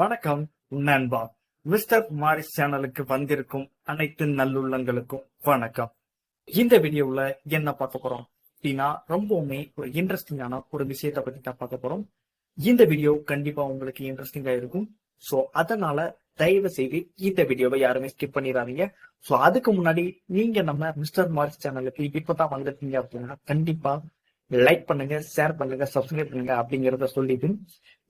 வணக்கம் நண்பா. Mister Maurice சேனலுக்கு வந்திருக்கும் அனைத்து நல்லுள்ளங்களுக்கும் வணக்கம். இந்த வீடியோல என்ன பார்க்க போறோம் அப்படின்னா, ரொம்பவுமே ஒரு இன்ட்ரெஸ்டிங்கான ஒரு விஷயத்தை பத்தி தான் பார்க்க போறோம். இந்த வீடியோ கண்டிப்பா உங்களுக்கு இன்ட்ரெஸ்டிங்கா இருக்கும். சோ அதனால தயவு செய்து இந்த வீடியோவை யாருமே ஸ்கிப் பண்ணிடாதீங்க. சோ அதுக்கு முன்னாடி நீங்க நம்ம மிஸ்டர் மாரிஸ் சேனலுக்கு இப்பதான் வந்திருக்கீங்க அப்படின்னா கண்டிப்பா லைக் பண்ணுங்க, ஷேர் பண்ணுங்க, சப்ஸ்கிரைப் பண்ணுங்க அப்படிங்கறத சொல்லிட்டு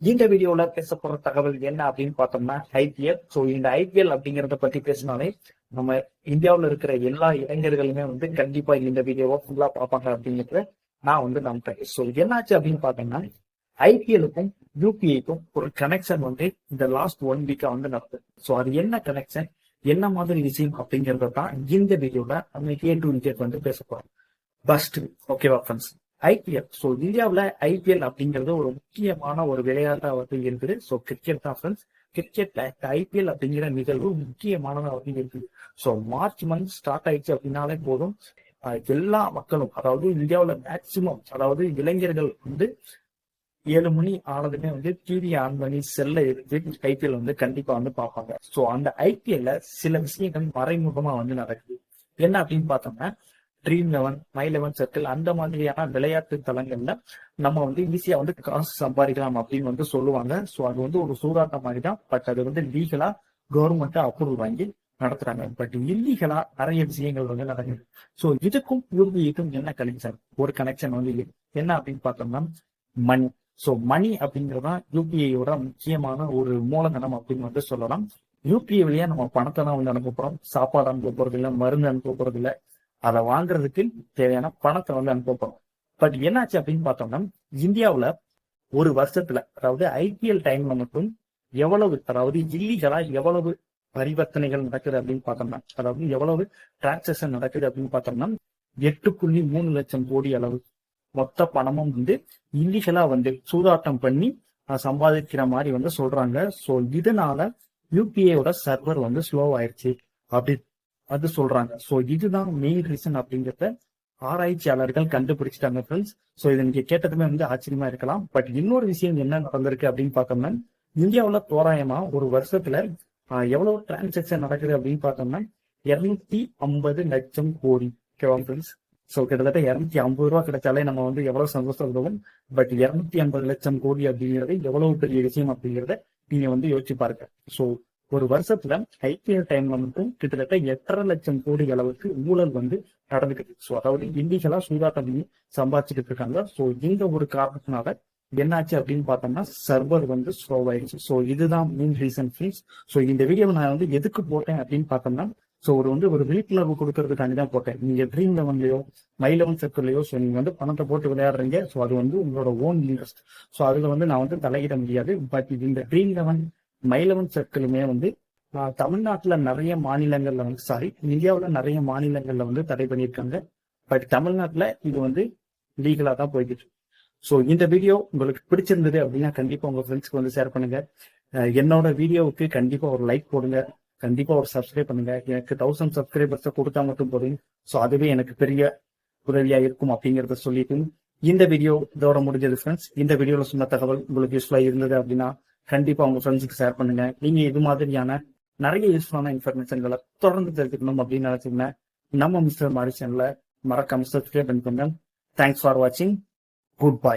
இந்த வீடியோல பேச போற தகவல் என்ன அப்படின்னு பார்த்தோம்னா ஐபிஎல். சோ இந்த ஐபிஎல் அப்படிங்கறத பத்தி பேசினாலே நம்ம இந்தியாவில் இருக்கிற எல்லா இளைஞர்களுமே கண்டிப்பா இந்த வீடியோவை ஃபுல்லா பார்ப்பாங்க அப்படிங்கிறத நான் நம்புறேன். சோ என்னாச்சு அப்படின்னு பார்த்தோம்னா, ஐபிஎலுக்கும் யூபிஐக்கும் ஒரு கனெக்ஷன் இந்த லாஸ்ட் 1 வீக்கா நடக்குது. சோ அது என்ன கனெக்ஷன், என்ன மாதிரி விஷயம் அப்படிங்கறத தான் இந்த வீடியோல நம்ம A to Z பேச போறோம். பஸ்ட் ஓகேவா ஃப்ரெண்ட்ஸ்? ஐபிஎல். ஸோ இந்தியாவில் ஐபிஎல் அப்படிங்கிறது ஒரு முக்கியமான ஒரு விளையாட்டா இருக்குது. ஸோ கிரிக்கெட் தான் ஃப்ரெண்ட்ஸ். கிரிக்கெட்ல ஐபிஎல் அப்படிங்கிற நிகழ்வு முக்கியமானதா இருக்குது. ஸோ மார்ச் மந்த் ஸ்டார்ட் ஆயிடுச்சு அப்படின்னாலே போதும், எல்லா மக்களும், அதாவது இந்தியாவில் மேக்சிமம், அதாவது இளைஞர்கள் 7 மணி ஆனதுமே டிவி ஆன் பண்ணி செல்ல எடுத்து ஐபிஎல் கண்டிப்பா பார்ப்பாங்க. ஸோ அந்த ஐபிஎல்ல சில விஷயங்கள் மறைமுகமா நடக்குது. என்ன அப்படின்னு பார்த்தோம்னா, Dream11, My11 சர்க்கிள் அந்த மாதிரியான விளையாட்டு தளங்கள்ல நம்ம ஈஸியா காசு சம்பாதிக்கலாம் அப்படின்னு சொல்லுவாங்க. ஸோ அது ஒரு சூதாட்டம் மாதிரி தான். பட் அது லீகலா கவர்மெண்ட் அப்ரூவல் வாங்கி நடத்துறாங்க. பட் இல்லீகலா நிறைய விஷயங்கள் நடக்குது. ஸோ இதுக்கும் யூபிஐக்கும் என்ன கனெக்ஷன்? ஒரு கனெக்ஷன் என்ன அப்படின்னு பார்த்தோம்னா மணி. ஸோ மணி அப்படிங்கறதான் யூபிஐயோட முக்கியமான ஒரு மூலதனம் அப்படின்னு சொல்லலாம். யூபிஐ வழியா நம்ம பணத்தை தான் அனுப்ப போறோம். சாப்பாடு அனுப்ப போறது இல்லை, மருந்து அனுப்ப போறது இல்லை, அதை வாங்குறதுக்கு தேவையான பணத்தை அனுப்ப போறோம். பட் என்னாச்சு அப்படின்னு பார்த்தோம்னா, இந்தியாவுல ஒரு வருஷத்துல, அதாவது ஐபிஎல் டைம்ல மட்டும் எவ்வளவு, அதாவது இல்லீகலா எவ்வளவு பரிவர்த்தனைகள் நடக்குது அப்படின்னு பார்த்தோம்னா, அதாவது எவ்வளவு டிரான்சாக்சன் நடக்குது அப்படின்னு பார்த்தோம்னா 8.3 லட்சம் கோடி அளவு மொத்த பணமும் இல்லீகலா சூதாட்டம் பண்ணி சம்பாதிக்கிற மாதிரி சொல்றாங்க. ஸோ இதனால யூபிஐயோட சர்வர் ஸ்லோ ஆயிடுச்சு அப்படி அது சொல்றாங்க. ஸோ இதுதான் மெயின் ரீசன் அப்படிங்கிறத ஆராய்ச்சியாளர்கள் கண்டுபிடிச்சிட்டாங்க ஃப்ரெண்ட்ஸ். ஸோ இதை நீங்க கேட்டதுமே ஆச்சரியமா இருக்கலாம். பட் இன்னொரு விஷயம் என்ன நடந்திருக்கு அப்படின்னு பார்த்தோம்னா, இந்தியாவில் தோராயமா ஒரு வருஷத்துல எவ்வளவு டிரான்சாக்சன் நடக்குது அப்படின்னு பார்த்தோம்னா 250 லட்சம் கோடி. ஓகேவா ஃப்ரெண்ட்ஸ்? ஸோ கிட்டத்தட்ட 250 ரூபா கிடைச்சாலே நம்ம எவ்வளவு சந்தோஷப்படுவோம். பட் 250 லட்சம் கோடி அப்படிங்கிறது எவ்வளவு பெரிய விஷயம் அப்படிங்கிறத நீங்க யோசிச்சு பாருங்க. ஸோ ஒரு வருஷத்துல ஐபிஎல் டைம்ல மட்டும் கிட்டத்தட்ட 8.5 லட்சம் கோடி அளவுக்கு ஊழல் நடந்துக்கிட்டு. ஸோ அதாவது இல்லீகலா சூதாட்டம் பண்ணி சம்பாதிச்சுட்டு இருக்காங்க. ஸோ இந்த ஒரு காரணத்தினால என்னாச்சு அப்படின்னு பார்த்தோம்னா சர்வர் ஸ்லோ ஆயிடுச்சு. ஸோ இதுதான் மெயின் ரீசன் ஃப்ரெண்ட்ஸ். ஸோ இந்த வீடியோ நான் எதுக்கு போட்டேன் அப்படின்னு பார்த்தோம்னா, ஸோ ஒரு விழிப்புணர்வு கொடுக்கறதுக்காண்டி தான் போட்டேன். நீங்க Dream11லயோ My11 சர்க்கிள்லயோ ஸோ நீங்க பணத்தை போட்டு விளையாடுறீங்க. ஸோ அது உங்களோட ஓன் இன்ட்ரெஸ்ட். ஸோ அதுல நான் தலையிட முடியாது. பட் இந்த Dream11, My11 சர்க்கிளுமே தமிழ்நாட்டுல நிறைய மாநிலங்கள்ல இந்தியாவுல நிறைய மாநிலங்கள்ல தடை பண்ணியிருக்காங்க. பட் தமிழ்நாட்டுல இது லீகலா தான் போய்கிட்டு. ஸோ இந்த வீடியோ உங்களுக்கு பிடிச்சிருந்தது அப்படின்னா கண்டிப்பா உங்க ஃப்ரெண்ட்ஸ்க்கு ஷேர் பண்ணுங்க. என்னோட வீடியோவுக்கு கண்டிப்பா ஒரு லைக் போடுங்க, கண்டிப்பா ஒரு சப்ஸ்கிரைப் பண்ணுங்க. எனக்கு 1000 சப்ஸ்கிரைபர்ஸ் கொடுத்தா மட்டும் போதும். ஸோ அதுவே எனக்கு பெரிய உதவியா இருக்கும் அப்படிங்கறத சொல்லிட்டு இந்த வீடியோ இதோட முடிஞ்சது ஃப்ரெண்ட்ஸ். இந்த வீடியோல சொன்ன தகவல் உங்களுக்கு யூஸ்ஃபுல்லா இருந்தது அப்படின்னா கண்டிப்பா உங்க ஃப்ரெண்ட்ஸுக்கு ஷேர் பண்ணுங்க. நீங்க இது மாதிரியான நிறைய யூஸ்ஃபுல்லான இன்ஃபர்மேஷன்களை தொடர்ந்து தெரிஞ்சுக்கணும் அப்படின்னு நினைச்சீங்கன்னா நம்ம மிஸ்டர் மாரிஸ் சேனலை மறக்காம சப்ஸ்கிரைப் பண்ணிக்கோங்க. தேங்க்ஸ் ஃபார் வாட்சிங். Good bye.